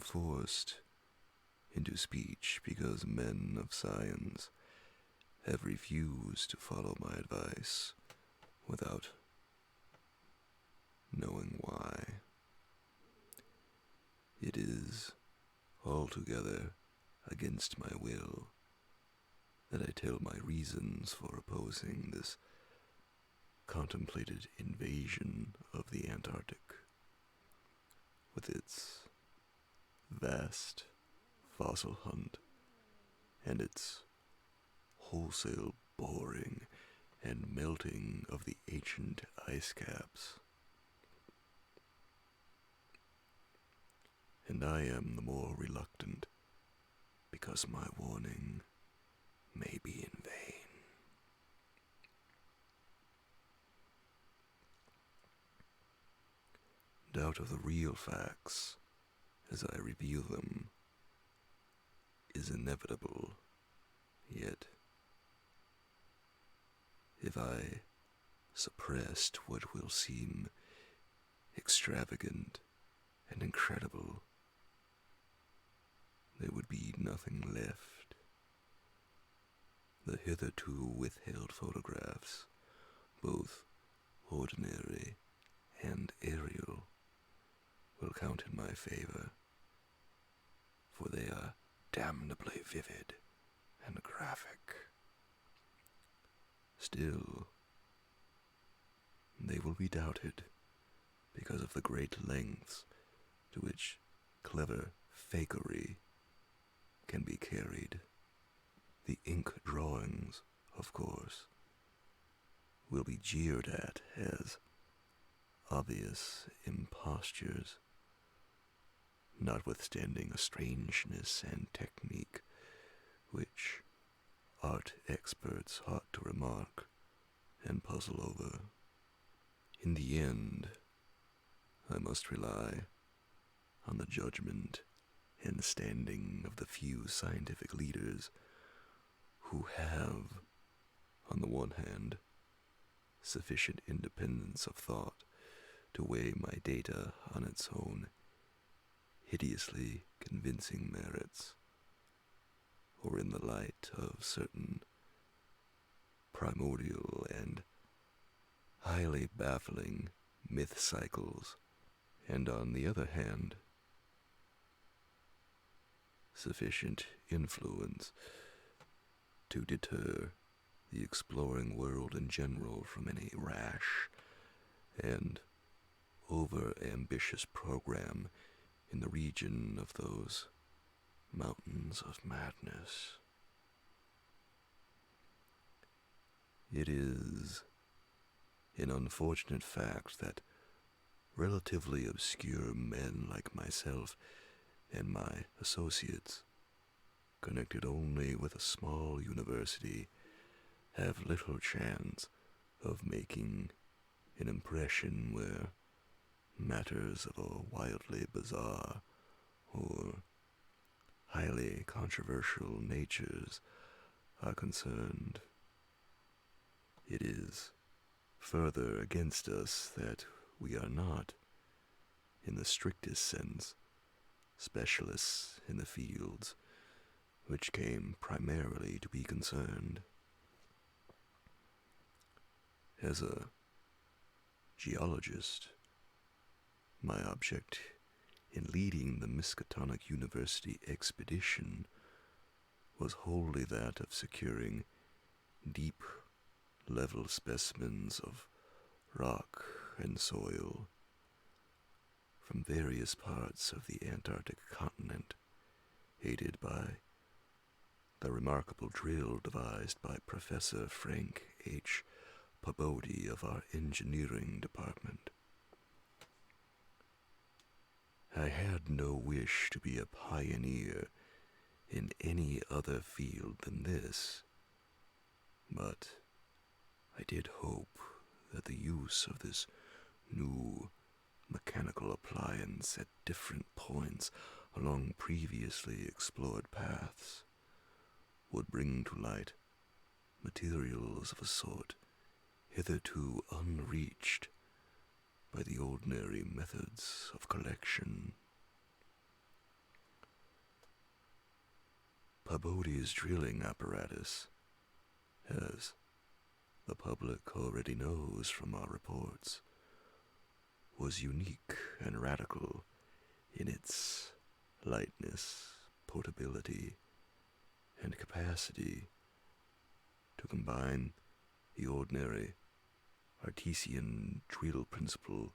am forced into speech because men of science have refused to follow my advice without knowing why. It is altogether against my will that I tell my reasons for opposing this contemplated invasion of the Antarctic, with its vast fossil hunt and its wholesale boring and melting of the ancient ice caps. And I am the more reluctant because my warning may be in vain. Doubt of the real facts as I reveal them is inevitable, yet if I suppressed what will seem extravagant and incredible, there would be nothing left. The hitherto withheld photographs, both ordinary and aerial, will count in my favor, for they are damnably vivid and graphic. Still, they will be doubted because of the great lengths to which clever fakery can be carried. The ink drawings, of course, will be jeered at as obvious impostures, notwithstanding a strangeness and technique which art experts ought to remark and puzzle over. In the end, I must rely on the judgment and standing of the few scientific leaders who have, on the one hand, sufficient independence of thought to weigh my data on its own hideously convincing merits, or in the light of certain primordial and highly baffling myth cycles, and on the other hand, sufficient influence to deter the exploring world in general from any rash and over-ambitious program in the region of those mountains of madness. It is an unfortunate fact that relatively obscure men like myself and my associates, connected only with a small university, have little chance of making an impression where matters of a wildly bizarre or highly controversial natures are concerned. It is further against us that we are not, in the strictest sense, specialists in the fields which came primarily to be concerned. As a geologist, my object in leading the Miskatonic University expedition was wholly that of securing deep level specimens of rock and soil from various parts of the Antarctic continent, aided by the remarkable drill devised by Professor Frank H. Pabodi of our engineering department. I had no wish to be a pioneer in any other field than this, but I did hope that the use of this new mechanical appliance at different points along previously explored paths would bring to light materials of a sort hitherto unreached by the ordinary methods of collection. Peabody's drilling apparatus, as the public already knows from our reports, was unique and radical in its lightness, portability, and capacity to combine the ordinary artesian drill principle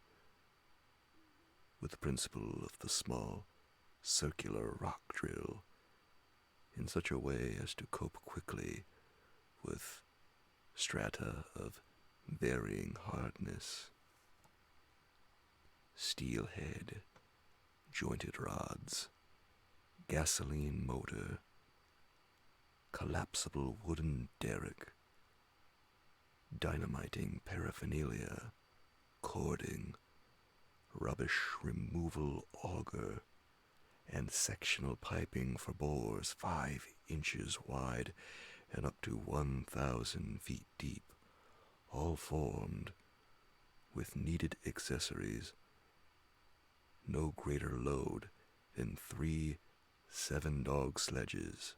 with the principle of the small circular rock drill in such a way as to cope quickly with strata of varying hardness. Steel head, jointed rods, gasoline motor, collapsible wooden derrick, dynamiting paraphernalia, cording, rubbish removal auger, and sectional piping for bores 5 inches wide and up to 1,000 feet deep, all formed with needed accessories no greater load than 3 7-dog sledges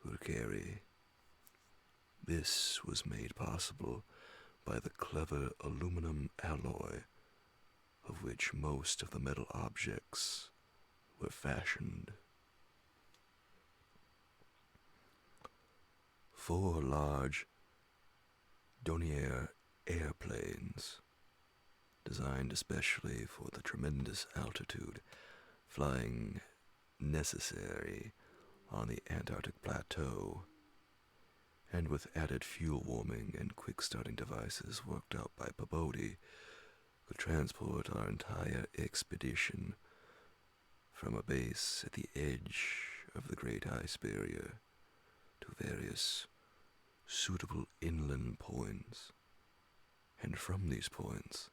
would carry. This was made possible by the clever aluminum alloy of which most of the metal objects were fashioned. 4 large Dornier airplanes, designed especially for the tremendous altitude flying necessary on the Antarctic plateau, and with added fuel warming and quick-starting devices worked out by Peabody, could transport our entire expedition from a base at the edge of the Great Ice Barrier to various suitable inland points, and from these points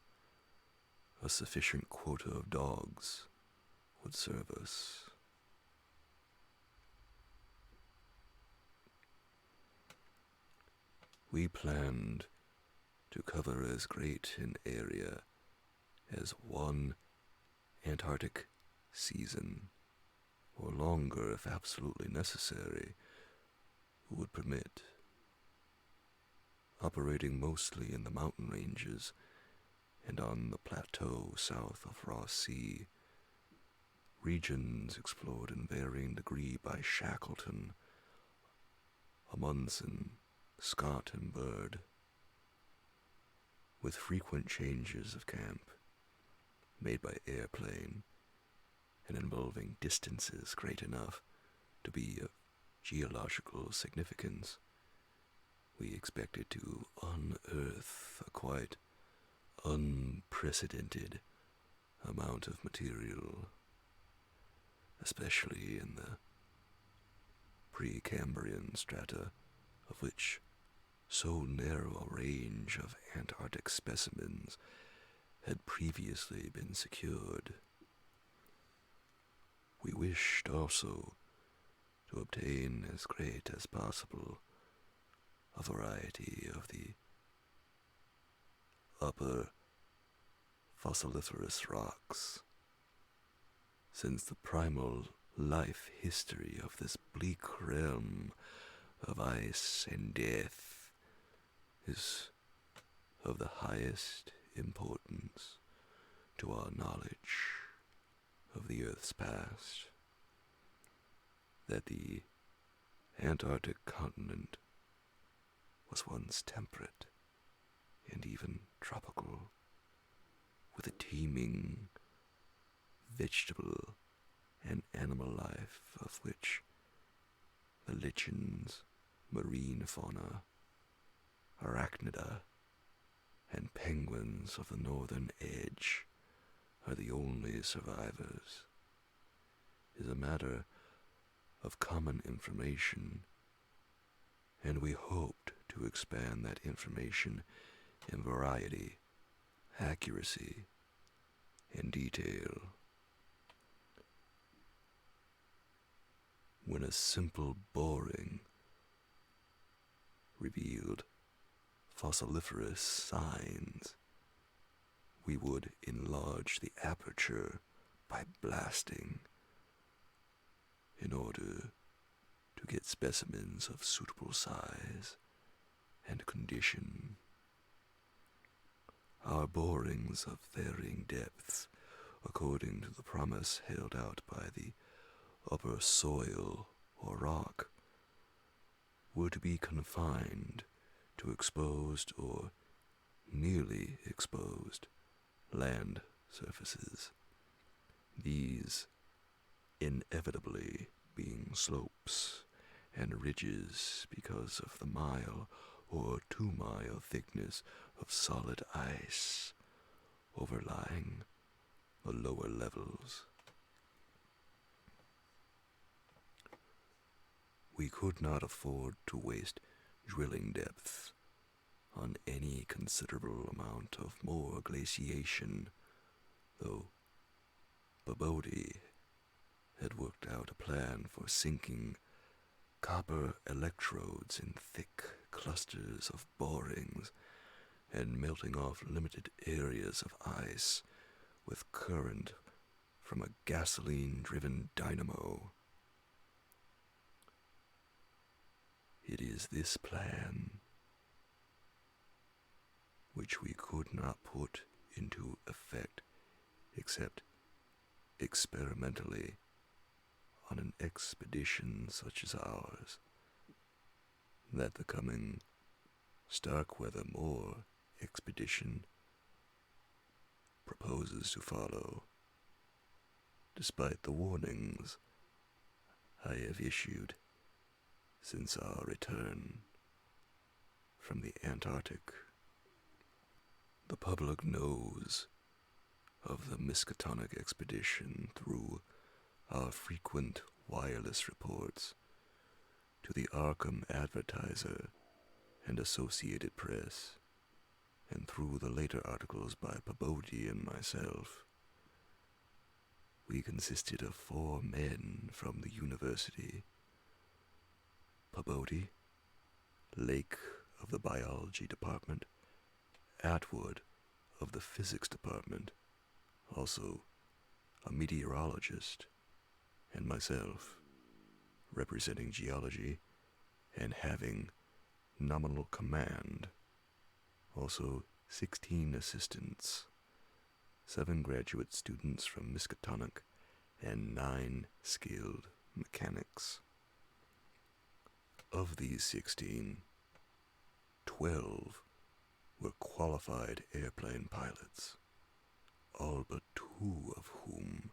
a sufficient quota of dogs would serve us. We planned to cover as great an area as one Antarctic season, or longer if absolutely necessary, would permit, operating mostly in the mountain ranges and on the plateau south of Ross Sea, regions explored in varying degree by Shackleton, Amundsen, Scott, and Byrd, with frequent changes of camp made by airplane and involving distances great enough to be of geological significance. We expected to unearth a quite unprecedented amount of material, especially in the Precambrian strata, of which so narrow a range of Antarctic specimens had previously been secured. We wished also to obtain as great as possible a variety of the upper fossiliferous rocks, since the primal life history of this bleak realm of ice and death is of the highest importance to our knowledge of the Earth's past, that the Antarctic continent was once temperate and even tropical, with a teeming vegetable and animal life of which the lichens, marine fauna, arachnida, and penguins of the northern edge are the only survivors, is a matter of common information, and we hoped to expand that information in variety, accuracy, and detail. When a simple boring revealed fossiliferous signs, we would enlarge the aperture by blasting in order to to get specimens of suitable size and condition. Our borings of varying depths, according to the promise held out by the upper soil or rock, were to be confined to exposed or nearly exposed land surfaces, these inevitably being slopes and ridges because of the mile or 2-mile thickness of solid ice overlying the lower levels. We could not afford to waste drilling depth on any considerable amount of more glaciation, though Babodi had worked out a plan for sinking copper electrodes in thick clusters of borings and melting off limited areas of ice with current from a gasoline-driven dynamo. It is this plan which we could not put into effect except experimentally on an expedition such as ours, that the coming Starkweather Moor expedition proposes to follow, despite the warnings I have issued since our return from the Antarctic. The public knows of the Miskatonic expedition through our frequent wireless reports to the Arkham Advertiser and Associated Press, and through the later articles by Pabodi and myself. We consisted of 4 men from the university: Pabodi, Lake of the biology department, Atwood of the physics department, also a meteorologist, and myself, representing geology and having nominal command, also 16 assistants, 7 graduate students from Miskatonic, and 9 skilled mechanics. Of these 16, 12 were qualified airplane pilots, all but 2 of whom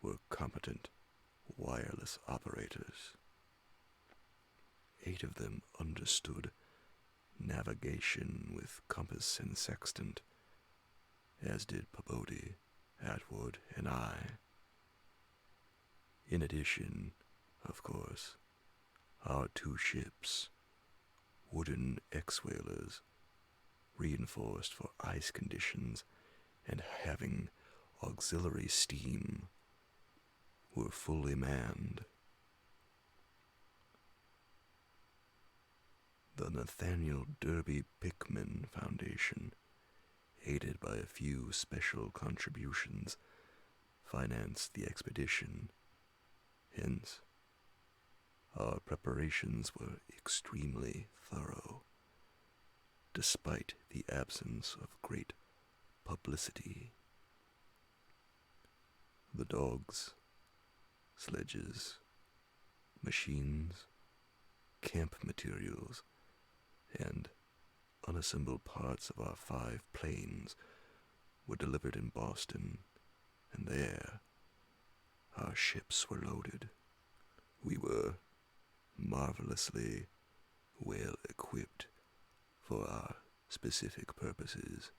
were competent wireless operators. 8 of them understood navigation with compass and sextant, as did Pabodi, Atwood, and I. In addition, of course, our 2 ships, wooden X-whalers, reinforced for ice conditions and having auxiliary steam, were fully manned. The Nathaniel Derby Pickman Foundation, aided by a few special contributions, financed the expedition. Hence, our preparations were extremely thorough, despite the absence of great publicity. The dogs, sledges, machines, camp materials, and unassembled parts of our 5 planes were delivered in Boston, and there our ships were loaded. We were marvelously well equipped for our specific purposes,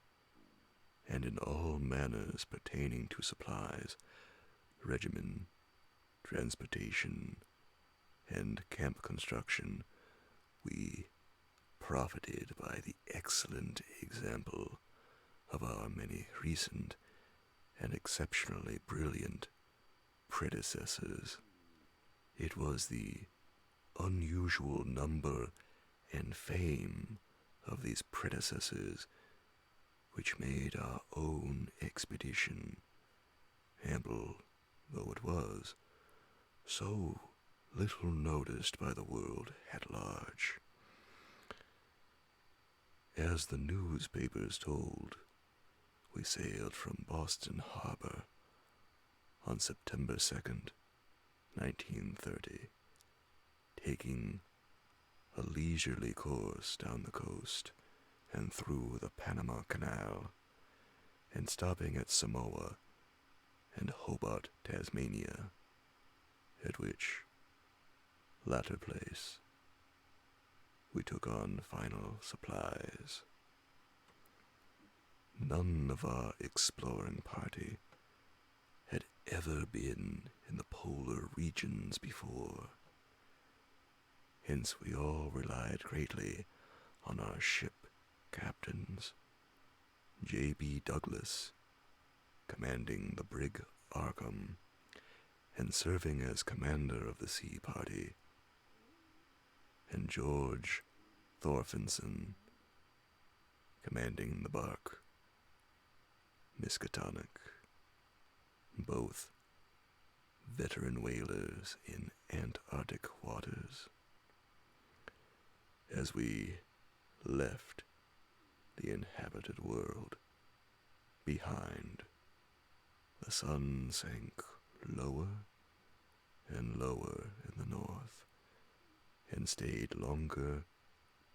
and in all manners pertaining to supplies, regimen, transportation, and camp construction, we profited by the excellent example of our many recent and exceptionally brilliant predecessors. It was the unusual number and fame of these predecessors which made our own expedition, ample though it was, so little noticed by the world at large. As the newspapers told, we sailed from Boston Harbor on September 2nd, 1930, taking a leisurely course down the coast and through the Panama Canal, and stopping at Samoa and Hobart, Tasmania, at which latter place we took on final supplies. None of our exploring party had ever been in the polar regions before. Hence we all relied greatly on our ship captains, J.B. Douglas, commanding the brig Arkham and serving as commander of the sea party, and George Thorfinson, commanding the bark Miskatonic, both veteran whalers in Antarctic waters. As we left the inhabited world behind, the sun sank lower and lower in the north, and stayed longer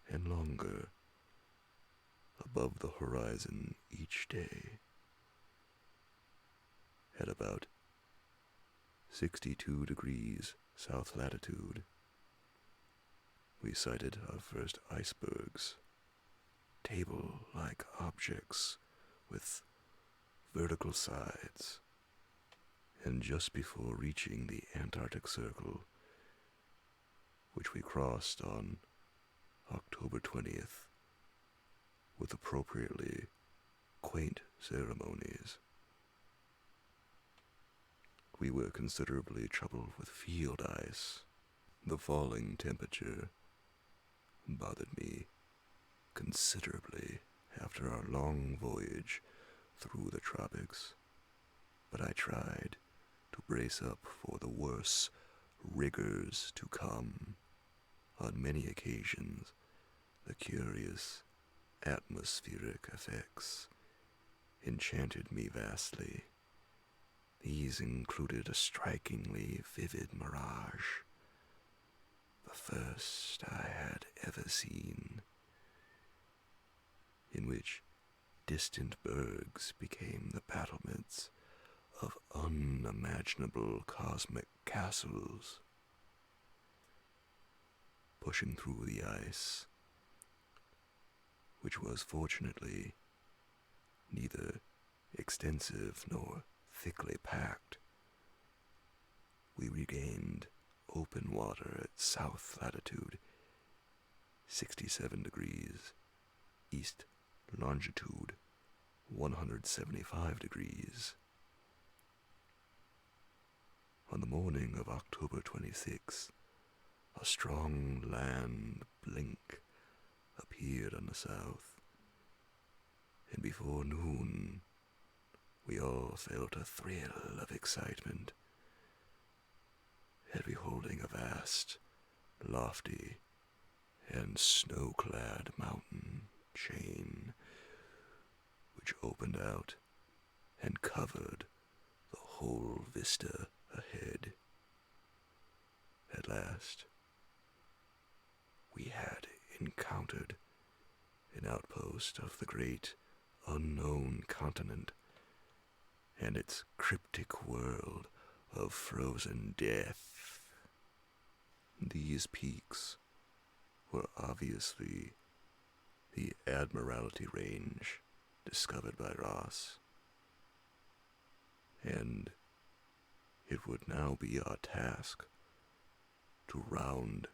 and longer above the horizon each day. At about 62 degrees south latitude, we sighted our first icebergs, table-like objects with vertical sides, and just before reaching the Antarctic Circle, which we crossed on October 20th, with appropriately quaint ceremonies, we were considerably troubled with field ice. The falling temperature bothered me considerably after our long voyage through the tropics, but I tried to brace up for the worse rigors to come. On many occasions, the curious atmospheric effects enchanted me vastly. These included a strikingly vivid mirage, the first I had ever seen, in which distant bergs became the battlements of unimaginable cosmic castles. Pushing through the ice, which was fortunately neither extensive nor thickly packed, we regained open water at south latitude 67 degrees, east longitude 175 degrees. On the morning of October 26th, a strong land blink appeared on the south, and before noon we all felt a thrill of excitement at beholding a vast, lofty, and snow-clad mountain chain which opened out and covered the whole vista ahead. At last, we had encountered an outpost of the great unknown continent and its cryptic world of frozen death. These peaks were obviously the Admiralty Range discovered by Ross, and it would now be our task to round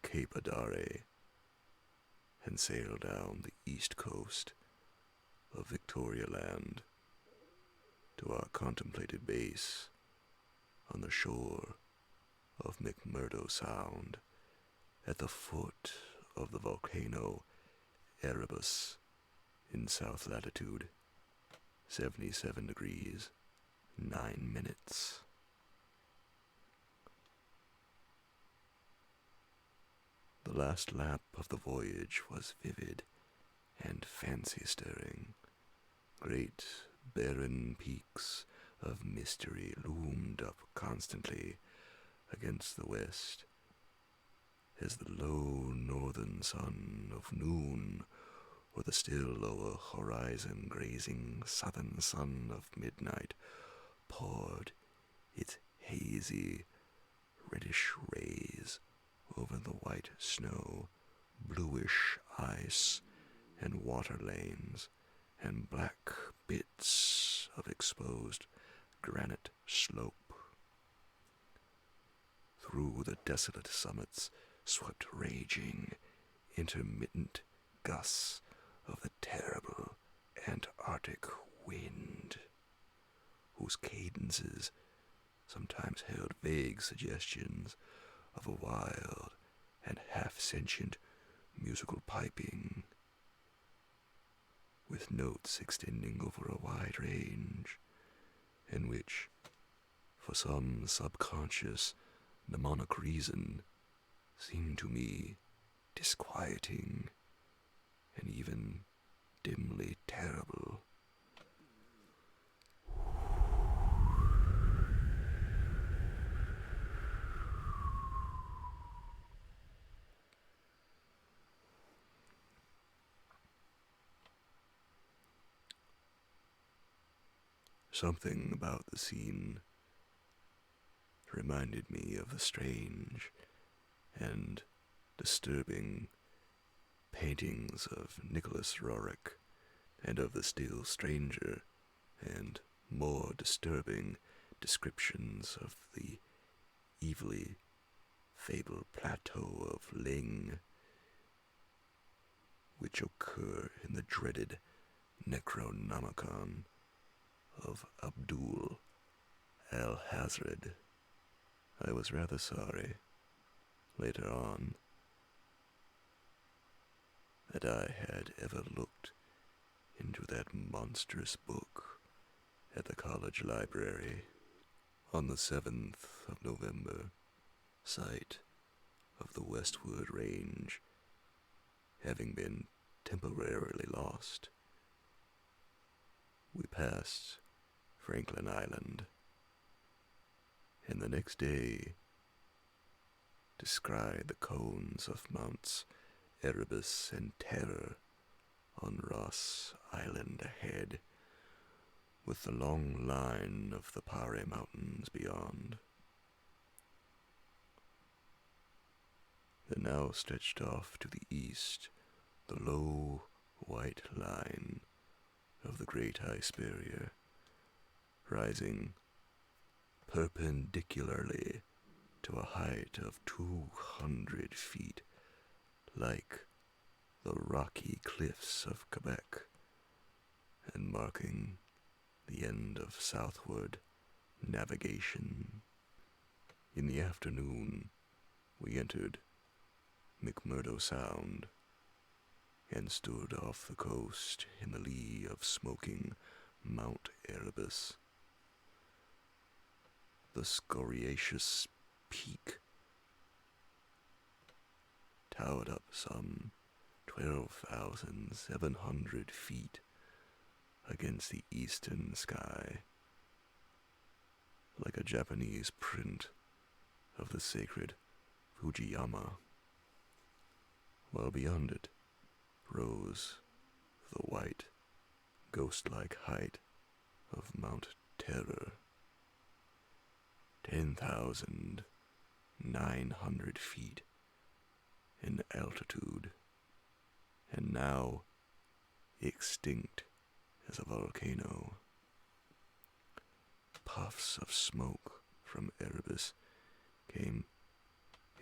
Cape Adare and sail down the east coast of Victoria Land to our contemplated base on the shore of McMurdo Sound at the foot of the volcano Erebus in south latitude 77 degrees 9 minutes. The last lap of the voyage was vivid and fancy-stirring. Great, barren peaks of mystery loomed up constantly against the west, as the low northern sun of noon or the still lower horizon grazing southern sun of midnight poured its hazy, reddish rays over the white snow, bluish ice, and water lanes, and black bits of exposed granite slope. Through the desolate summits swept raging, intermittent gusts of the terrible Antarctic wind, whose cadences sometimes held vague suggestions of a wild and half-sentient musical piping, with notes extending over a wide range, and which, for some subconscious, mnemonic reason, seemed to me disquieting and even dimly terrible. Something about the scene reminded me of the strange and disturbing paintings of Nicholas Roerich, and of the still stranger and more disturbing descriptions of the evilly fabled plateau of Ling, which occur in the dreaded Necronomicon of Abdul al-Hazred. I was rather sorry, later on, that I had ever looked into that monstrous book at the college library on the 7th of November, site of the Westward Range having been temporarily lost. We passed Franklin Island, and the next day descried the cones of Mounts Erebus and Terror on Ross Island ahead, with the long line of the Pare Mountains beyond. There now stretched off to the east the low white line of the great ice barrier, rising perpendicularly to a height of 200 feet, like the rocky cliffs of Quebec, and marking the end of southward navigation. In the afternoon, we entered McMurdo Sound and stood off the coast in the lee of smoking Mount Erebus. The scoriaceous peak towered up some 12,700 feet against the eastern sky, like a Japanese print of the sacred Fujiyama, while beyond it rose the white, ghost-like height of Mount Terror, 10,900 feet in altitude, and now extinct as a volcano. Puffs of smoke from Erebus came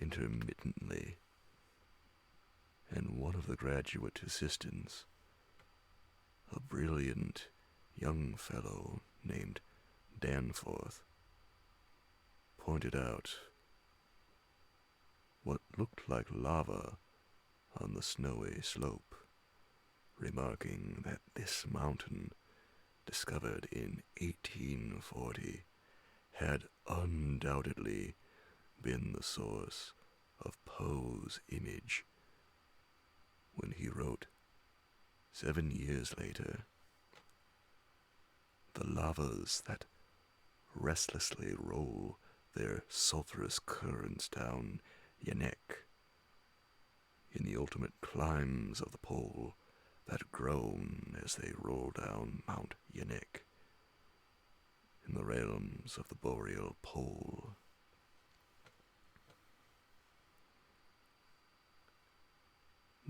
intermittently, and one of the graduate assistants, a brilliant young fellow named Danforth, pointed out what looked like lava on the snowy slope, remarking that this mountain, discovered in 1840, had undoubtedly been the source of Poe's image when he wrote 7 years later, "The lavas that restlessly roll their sulphurous currents down Yanek, in the ultimate climbs of the pole that groan as they roll down Mount Yanek, in the realms of the boreal pole."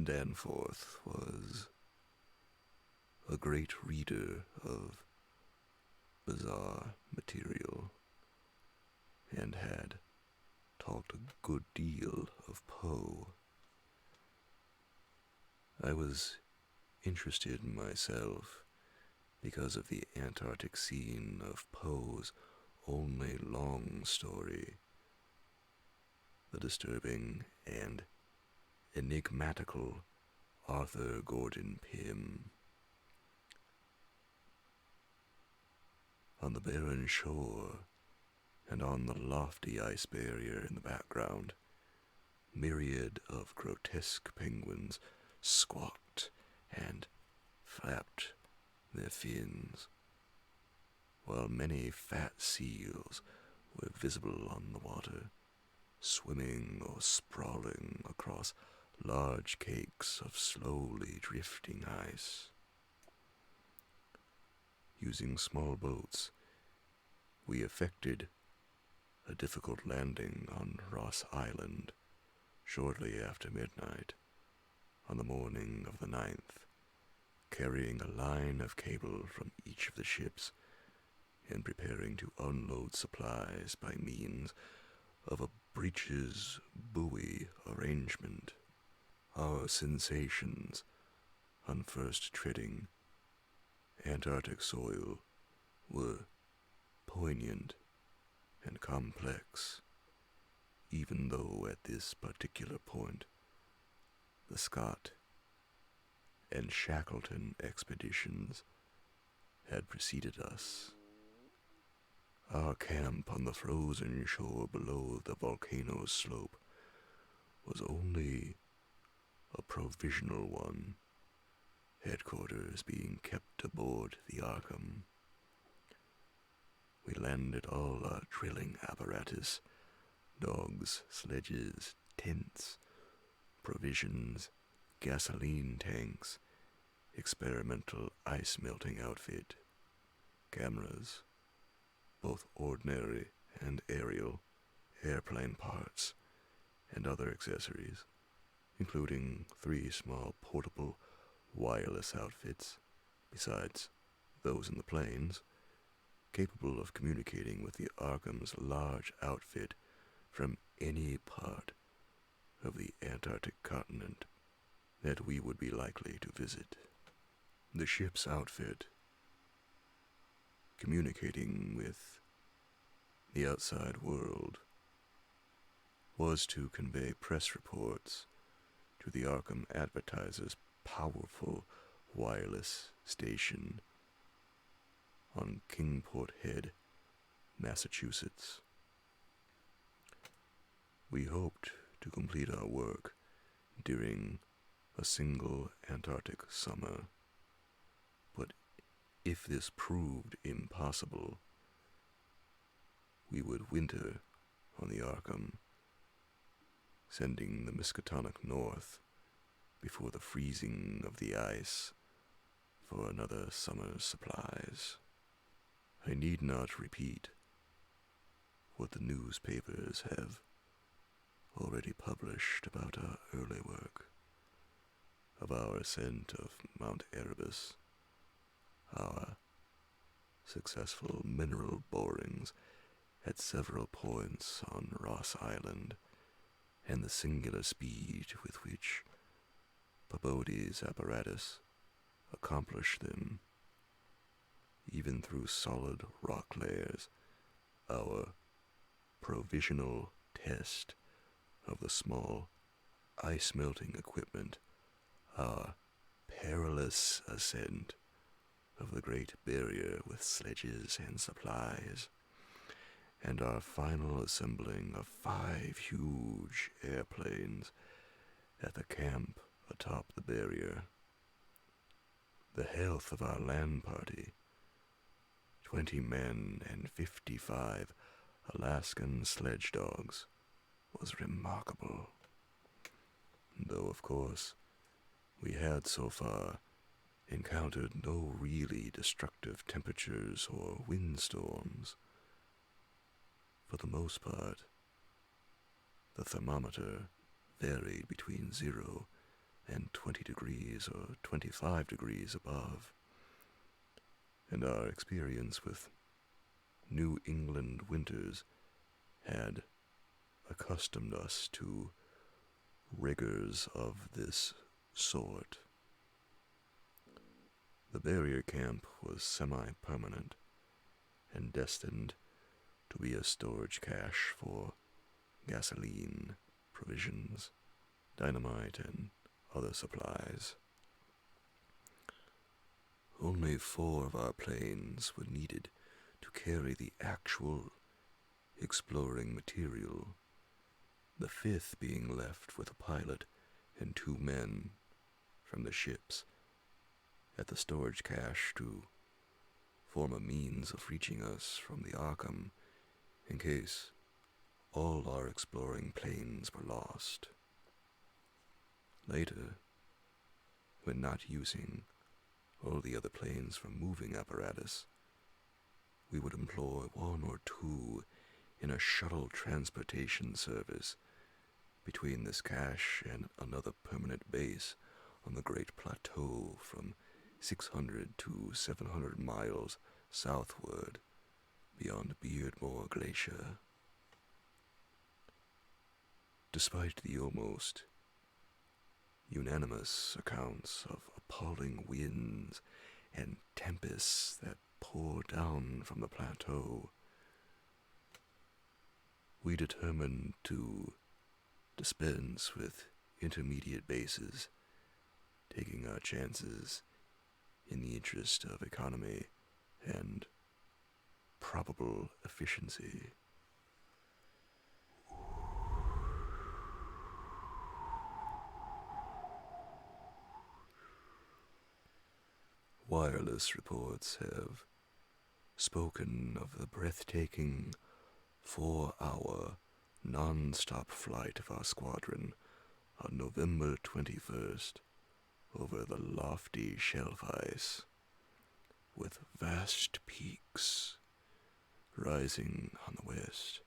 Danforth was a great reader of bizarre material, and had talked a good deal of Poe. I was interested myself because of the Antarctic scene of Poe's only long story, the disturbing and enigmatical Arthur Gordon Pym. On the barren shore, and on the lofty ice barrier in the background, myriad of grotesque penguins squawked and flapped their fins, while many fat seals were visible on the water, swimming or sprawling across large cakes of slowly drifting ice. Using small boats, we effected a difficult landing on Ross Island shortly after midnight on the morning of the 9th, carrying a line of cable from each of the ships and preparing to unload supplies by means of a breeches buoy arrangement. Our sensations on first treading Antarctic soil were poignant and complex, even though at this particular point the Scott and Shackleton expeditions had preceded us. Our camp on the frozen shore below the volcano's slope was only a provisional one, headquarters being kept aboard the Arkham. We landed all our drilling apparatus, dogs, sledges, tents, provisions, gasoline tanks, experimental ice melting outfit, cameras, both ordinary and aerial, airplane parts, and other accessories, including 3 small portable wireless outfits, besides those in the planes, capable of communicating with the Arkham's large outfit from any part of the Antarctic continent that we would be likely to visit. The ship's outfit, communicating with the outside world, was to convey press reports to the Arkham Advertiser's powerful wireless station on Kingport Head, Massachusetts. We hoped to complete our work during a single Antarctic summer, but if this proved impossible, we would winter on the Arkham, sending the Miskatonic north before the freezing of the ice for another summer's supplies. I need not repeat what the newspapers have already published about our early work, of our ascent of Mount Erebus, our successful mineral borings at several points on Ross Island, and the singular speed with which Peabody's apparatus accomplished them, even through solid rock layers, our provisional test of the small ice-melting equipment, our perilous ascent of the Great Barrier with sledges and supplies, and our final assembling of 5 huge airplanes at the camp atop the barrier. The health of our land party, 20 men and 55 Alaskan sledge dogs, was remarkable. Though, of course, we had so far encountered no really destructive temperatures or windstorms. For the most part, the thermometer varied between 0 and 20 degrees or 25 degrees above, and our experience with New England winters had accustomed us to rigors of this sort. The barrier camp was semi-permanent and destined to be a storage cache for gasoline, provisions, dynamite, and other supplies. Only 4 of our planes were needed to carry the actual exploring material, the 5th being left with a pilot and 2 men from the ships at the storage cache to form a means of reaching us from the Arkham in case all our exploring planes were lost. Later, when not using all the other planes for moving apparatus, we would employ 1 or 2 in a shuttle transportation service between this cache and another permanent base on the Great Plateau from 600 to 700 miles southward beyond Beardmore Glacier. Despite the almost unanimous accounts of appalling winds and tempests that pour down from the plateau, we determined to dispense with intermediate bases, taking our chances in the interest of economy and probable efficiency. Wireless reports have spoken of the breathtaking 4-hour non-stop flight of our squadron on November 21st over the lofty shelf ice, with vast peaks rising on the west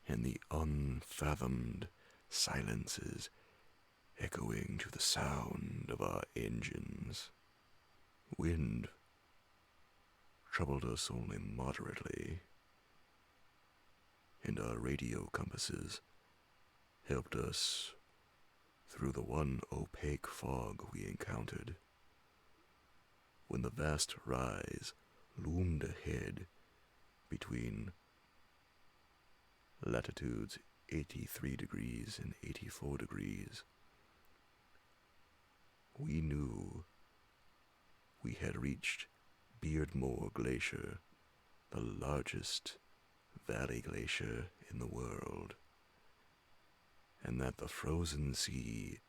and the unfathomed silences echoing to the sound of our engines. Wind troubled us only moderately, and our radio compasses helped us through the one opaque fog we encountered. When the vast rise loomed ahead between latitudes 83 degrees and 84 degrees, we knew we had reached Beardmore Glacier, the largest valley glacier in the world, and that the frozen sea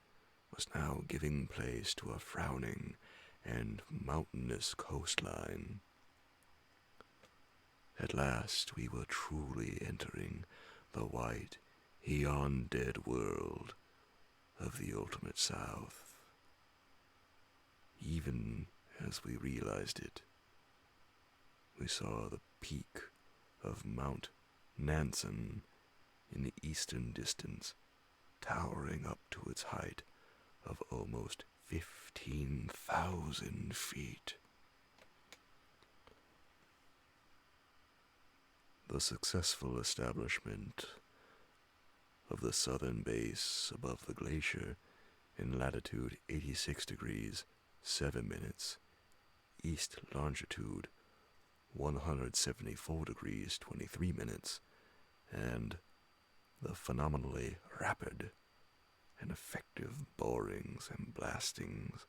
was now giving place to a frowning and mountainous coastline. At last we were truly entering the white, eon-dead world of the ultimate South. Even as we realized it, we saw the peak of Mount Nansen in the eastern distance, towering up to its height of almost 15,000 feet. The successful establishment of the southern base above the glacier in latitude 86 degrees 7 minutes, east longitude 174 degrees 23 minutes, and the phenomenally rapid and effective borings and blastings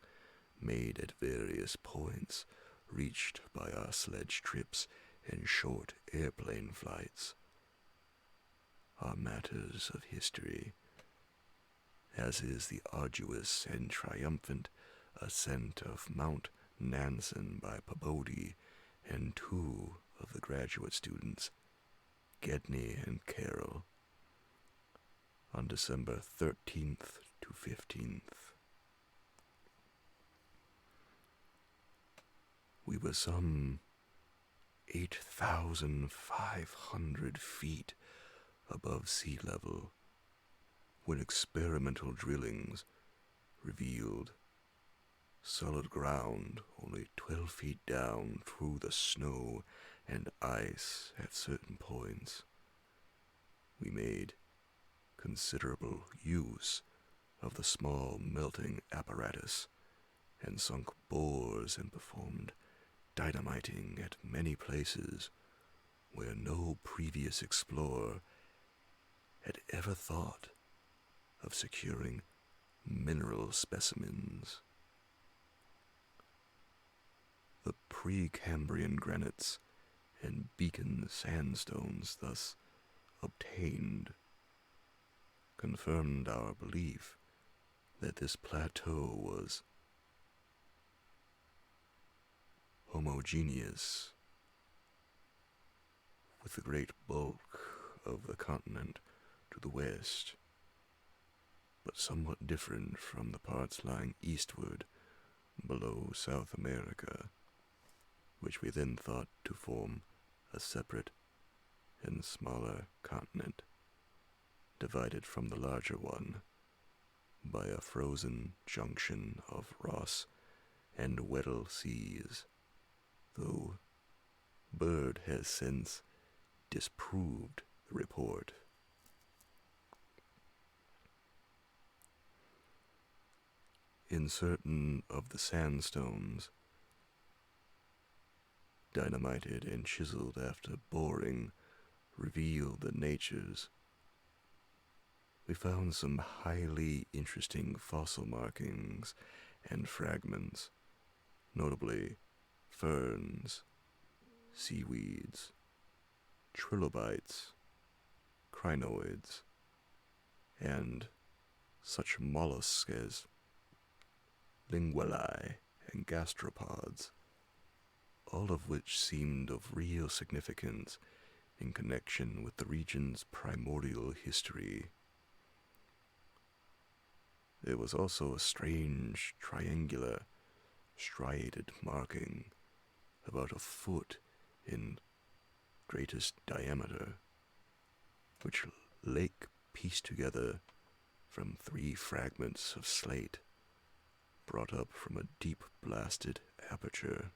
made at various points reached by our sledge trips and short airplane flights are matters of history, as is the arduous and triumphant ascent of Mount Nansen by Peabody and two of the graduate students, Gedney and Carroll, on December 13th to 15th. We were some 8,500 feet above sea level when experimental drillings revealed solid ground only 12 feet down through the snow and ice at certain points. We made considerable use of the small melting apparatus and sunk bores and performed dynamiting at many places where no previous explorer had ever thought of securing mineral specimens. The Precambrian granites and Beacon sandstones thus obtained confirmed our belief that this plateau was homogeneous with the great bulk of the continent to the west, but somewhat different from the parts lying eastward below South America, which we then thought to form a separate and smaller continent, divided from the larger one by a frozen junction of Ross and Weddell seas, though Byrd has since disproved the report. In certain of the sandstones, dynamited and chiseled after boring, revealed the natures, we found some highly interesting fossil markings and fragments, notably ferns, seaweeds, trilobites, crinoids, and such mollusks as linguae and gastropods, all of which seemed of real significance in connection with the region's primordial history. There was also a strange, triangular, striated marking, about a foot in greatest diameter, which Lake pieced together from 3 fragments of slate brought up from a deep blasted aperture.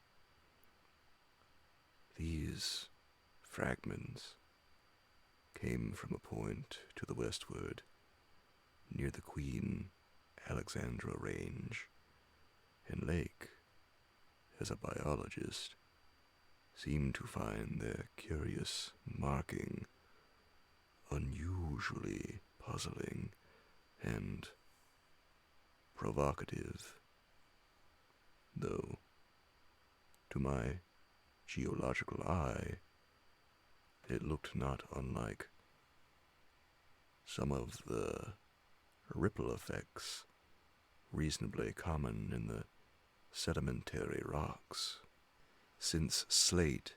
These fragments came from a point to the westward, near the Queen Alexandra Range, and Lake, as a biologist, seemed to find their curious marking unusually puzzling and provocative, though, to my geological eye, it looked not unlike some of the ripple effects reasonably common in the sedimentary rocks, since slate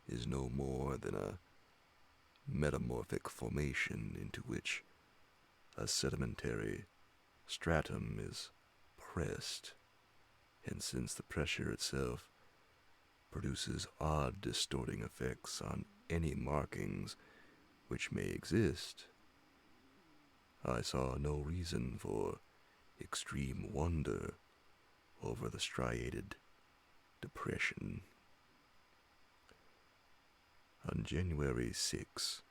is no more than a metamorphic formation into which a sedimentary stratum is pressed, and since the pressure itself produces odd distorting effects on any markings which may exist, I saw no reason for extreme wonder over the striated depression. On January 6,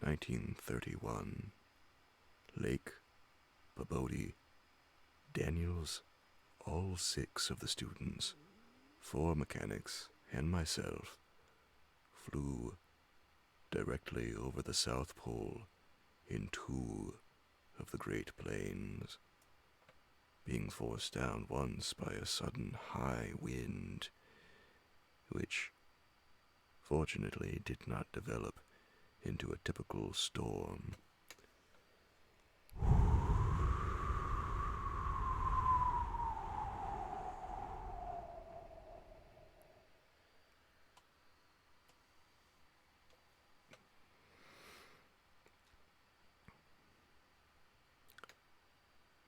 1931, Lake, Peabody, Daniels, all 6 of the students, 4 mechanics, and myself, flew directly over the South Pole in 2 of the Great Plains, being forced down once by a sudden high wind, which fortunately did not develop into a typical storm.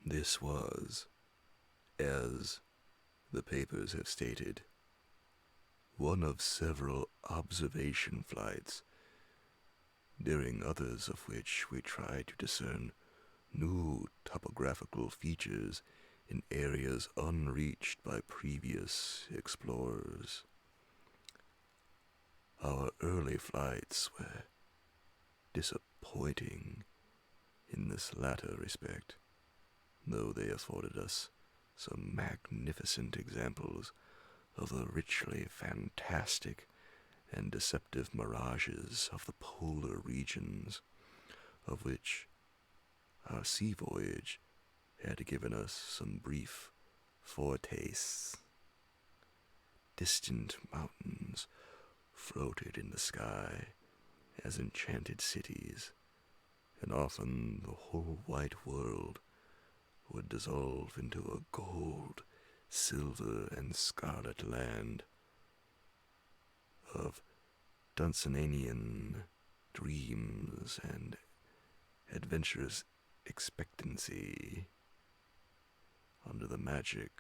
This was, as the papers have stated, one of several observation flights, during others of which we tried to discern new topographical features in areas unreached by previous explorers. Our early flights were disappointing in this latter respect, though they afforded us some magnificent examples of the richly fantastic and deceptive mirages of the polar regions, of which our sea voyage had given us some brief foretastes. Distant mountains floated in the sky as enchanted cities, and often the whole white world would dissolve into a gold, silver, and scarlet land of Dunsanian dreams and adventurous expectancy under the magic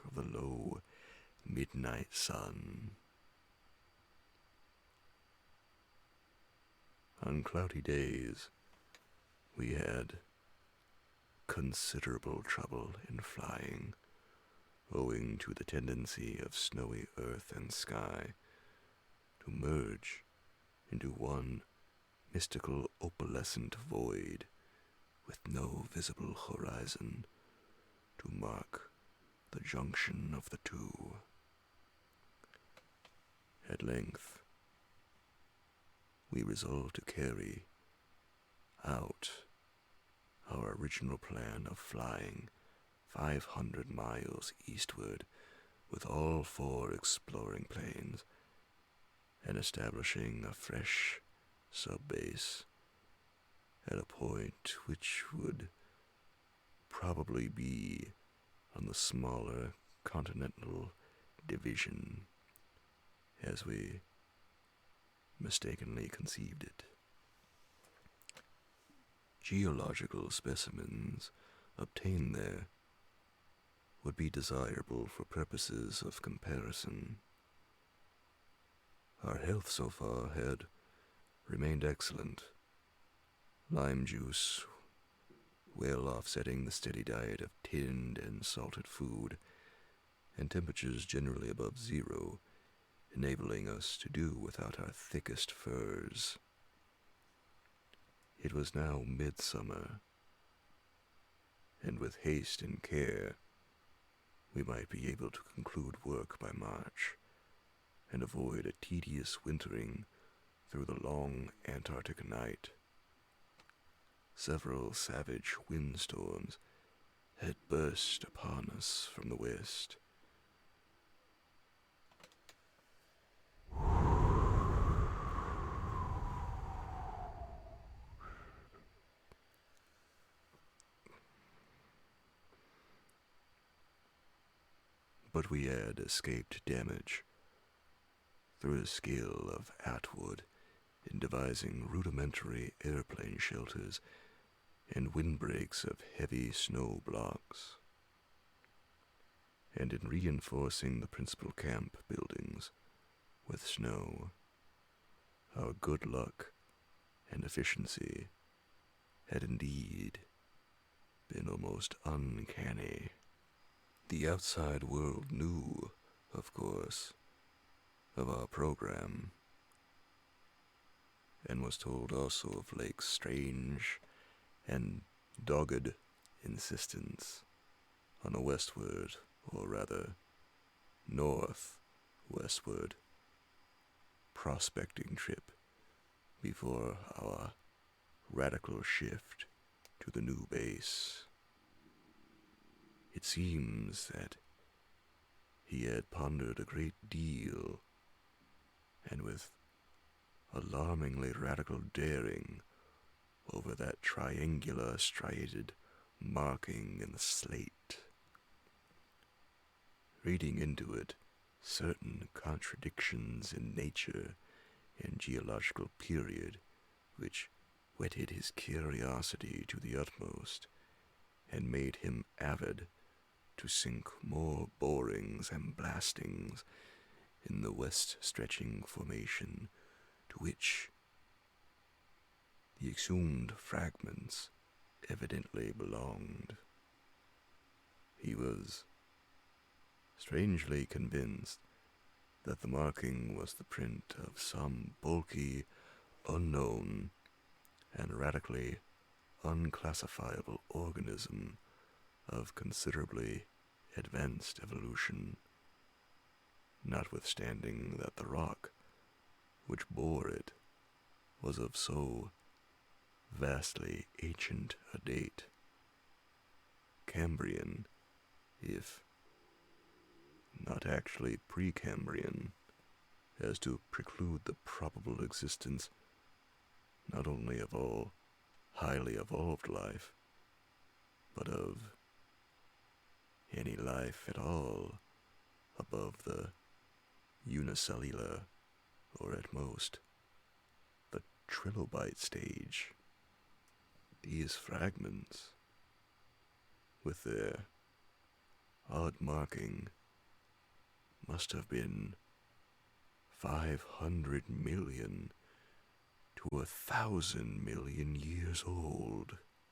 of the low midnight sun. On cloudy days, we had considerable trouble in flying, owing to the tendency of snowy earth and sky to merge into one mystical opalescent void with no visible horizon to mark the junction of the two. At length, we resolved to carry out our original plan of flying 500 miles eastward with all 4 exploring planes and establishing a fresh subbase at a point which would probably be on the smaller continental division as we mistakenly conceived it. Geological specimens obtained there would be desirable for purposes of comparison. Our health so far had remained excellent, lime juice well offsetting the steady diet of tinned and salted food, and temperatures generally above zero, enabling us to do without our thickest furs. It was now midsummer, and with haste and care, we might be able to conclude work by March, and avoid a tedious wintering through the long Antarctic night. Several savage windstorms had burst upon us from the west. But we had escaped damage through a skill of Atwood in devising rudimentary airplane shelters and windbreaks of heavy snow blocks, and in reinforcing the principal camp buildings with snow. Our good luck and efficiency had indeed been almost uncanny. The outside world knew, of course, of our program, and was told also of Lake's strange and dogged insistence on a westward, or rather, northwestward, prospecting trip before our radical shift to the new base. It seems that he had pondered a great deal, and with alarmingly radical daring over that triangular striated marking in the slate, reading into it certain contradictions in nature and geological period which whetted his curiosity to the utmost and made him avid to sink more borings and blastings in the west-stretching formation to which the exhumed fragments evidently belonged. He was strangely convinced that the marking was the print of some bulky, unknown, and radically unclassifiable organism of considerably advanced evolution, notwithstanding that the rock which bore it was of so vastly ancient a date, Cambrian, if not actually Precambrian, as to preclude the probable existence not only of all highly evolved life, but of any life at all above the unicellular, or at most, the trilobite stage. These fragments, with their odd marking, must have been 500 million to 1,000 million years old.